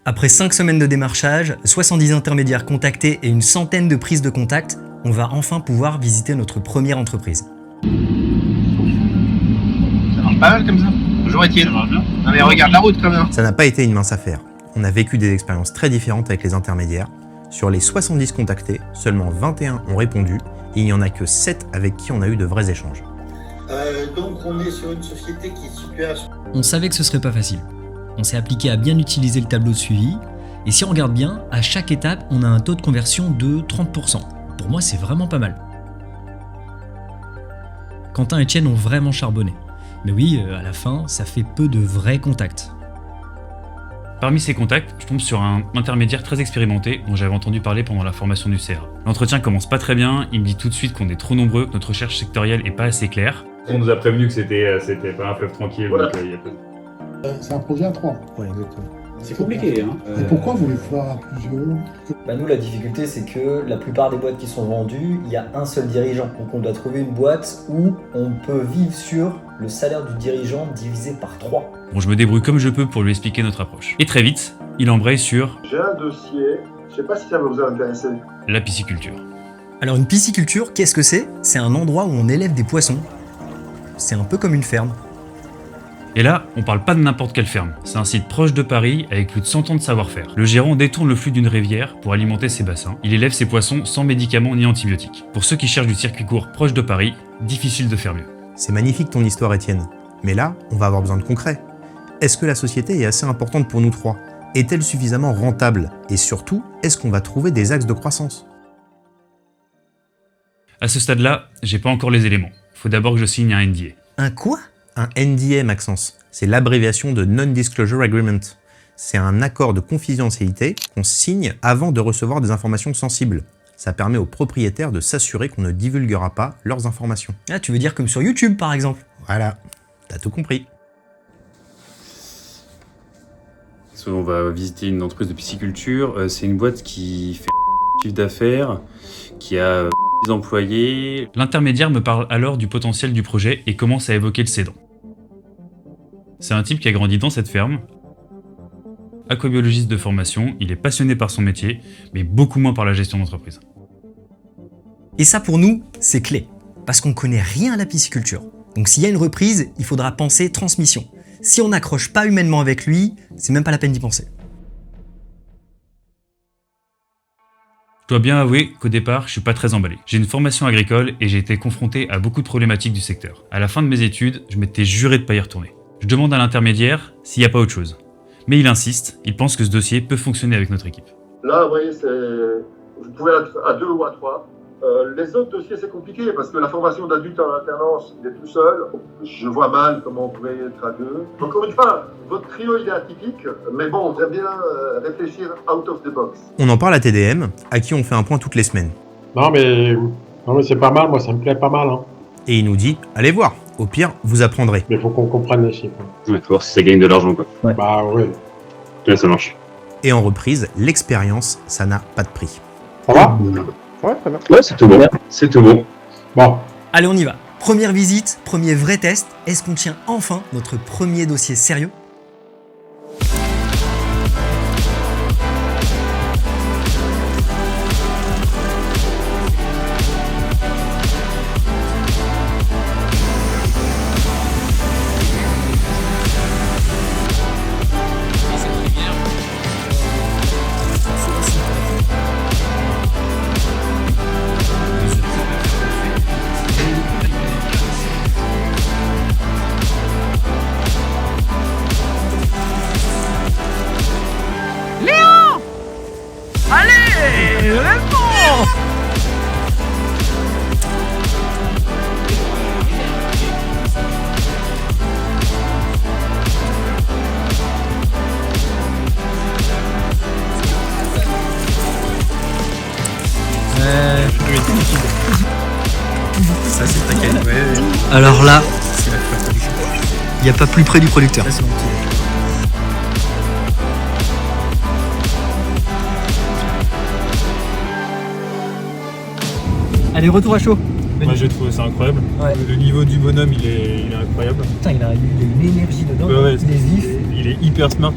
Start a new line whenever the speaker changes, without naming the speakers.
Après 5 semaines de démarchage, 70 intermédiaires contactés et une centaine de prises de contact, on va enfin pouvoir visiter notre première entreprise.
Ça marche pas mal comme ça. Bonjour Étienne. Ça marche bien. Non mais regarde la route quand même.
Ça n'a pas été une mince affaire. On a vécu des expériences très différentes avec les intermédiaires. Sur les 70 contactés, seulement 21 ont répondu et il n'y en a que 7 avec qui on a eu de vrais échanges.
Donc on est sur une société qui est située à...
On savait que ce serait pas facile. On s'est appliqué à bien utiliser le tableau de suivi, et si on regarde bien, à chaque étape, on a un taux de conversion de 30%. Pour moi, c'est vraiment pas mal. Quentin et Etienne ont vraiment charbonné. Mais oui, à la fin, ça fait peu de vrais contacts.
Parmi ces contacts, je tombe sur un intermédiaire très expérimenté dont j'avais entendu parler pendant la formation du CRA. L'entretien commence pas très bien, il me dit tout de suite qu'on est trop nombreux, que notre recherche sectorielle est pas assez claire.
On nous a prévenu que c'était pas un fleuve tranquille,
Voilà.
donc y a pas de...
C'est un projet à 3.
Ouais, exactement.
C'est compliqué hein.
Et pourquoi vous voulez faire à plusieurs?
Nous, la difficulté, c'est que la plupart des boîtes qui sont vendues, il y a un seul dirigeant. Donc on doit trouver une boîte où on peut vivre sur le salaire du dirigeant divisé par 3.
Bon, je me débrouille comme je peux pour lui expliquer notre approche. Et très vite, il embraye sur
J'ai un dossier, je sais pas si ça va vous intéresser.
la pisciculture.
Alors une pisciculture, qu'est-ce que c'est? C'est un endroit où on élève des poissons. C'est un peu comme une ferme.
Et là, on parle pas de n'importe quelle ferme. C'est un site proche de Paris avec plus de 100 ans de savoir-faire. Le gérant détourne le flux d'une rivière pour alimenter ses bassins. Il élève ses poissons sans médicaments ni antibiotiques. Pour ceux qui cherchent du circuit court proche de Paris, difficile de faire mieux.
C'est magnifique ton histoire, Étienne. Mais là, on va avoir besoin de concret. Est-ce que la société est assez importante pour nous trois? Est-elle suffisamment rentable? Et surtout, est-ce qu'on va trouver des axes de croissance?
À ce stade-là, j'ai pas encore les éléments. Faut d'abord que je signe un NDA.
Un quoi?
Un NDA, Maxence, c'est l'abréviation de Non-Disclosure Agreement. C'est un accord de confidentialité qu'on signe avant de recevoir des informations sensibles. Ça permet aux propriétaires de s'assurer qu'on ne divulguera pas leurs informations.
Ah, tu veux dire comme sur YouTube par exemple?
Voilà, t'as tout compris.
On va visiter une entreprise de pisciculture. C'est une boîte qui fait chiffre d'affaires, qui a 10 employés.
L'intermédiaire me parle alors du potentiel du projet et commence à évoquer le cédant. C'est un type qui a grandi dans cette ferme. Aquabiologiste de formation, il est passionné par son métier, mais beaucoup moins par la gestion d'entreprise.
Et ça pour nous, c'est clé. Parce qu'on connaît rien à la pisciculture. Donc s'il y a une reprise, il faudra penser transmission. Si on n'accroche pas humainement avec lui, c'est même pas la peine d'y penser.
Je dois bien avouer qu'au départ, je suis pas très emballé. J'ai une formation agricole et j'ai été confronté à beaucoup de problématiques du secteur. À la fin de mes études, je m'étais juré de pas y retourner. Je demande à l'intermédiaire s'il n'y a pas autre chose. Mais il insiste, il pense que ce dossier peut fonctionner avec notre équipe.
Là, vous voyez, vous pouvez être à 2 ou à 3. Les autres dossiers, c'est compliqué parce que la formation d'adulte en alternance, il est tout seul. Je vois mal comment on pourrait être à 2. Encore une fois, votre trio, il est atypique, mais bon, on devrait bien réfléchir out of the box.
On en parle à TDM, à qui on fait un point toutes les semaines.
Non mais c'est pas mal, moi ça me plaît pas mal.
Et il nous dit, allez voir, au pire, vous apprendrez.
Mais faut qu'on comprenne les chiffres.
Ouais, faut voir si ça gagne de l'argent, quoi.
Ouais.
Bah ouais.
Ouais, ça marche.
Et en reprise, l'expérience, ça n'a pas de prix.
Ça va?
Ouais, très bien.
Ouais, c'est tout bon. C'est tout bon.
Bon.
Allez, on y va. Première visite, premier vrai test. Est-ce qu'on tient enfin notre premier dossier sérieux?
Ça, c'est ta qualité.
Alors là, il n'y a pas plus près du producteur. Allez, retour à chaud.
Moi j'ai trouvé ça incroyable.
Ouais.
Le niveau du bonhomme il est incroyable.
Putain, il a une énergie dedans.
Ouais,
explosif.
il est hyper smart.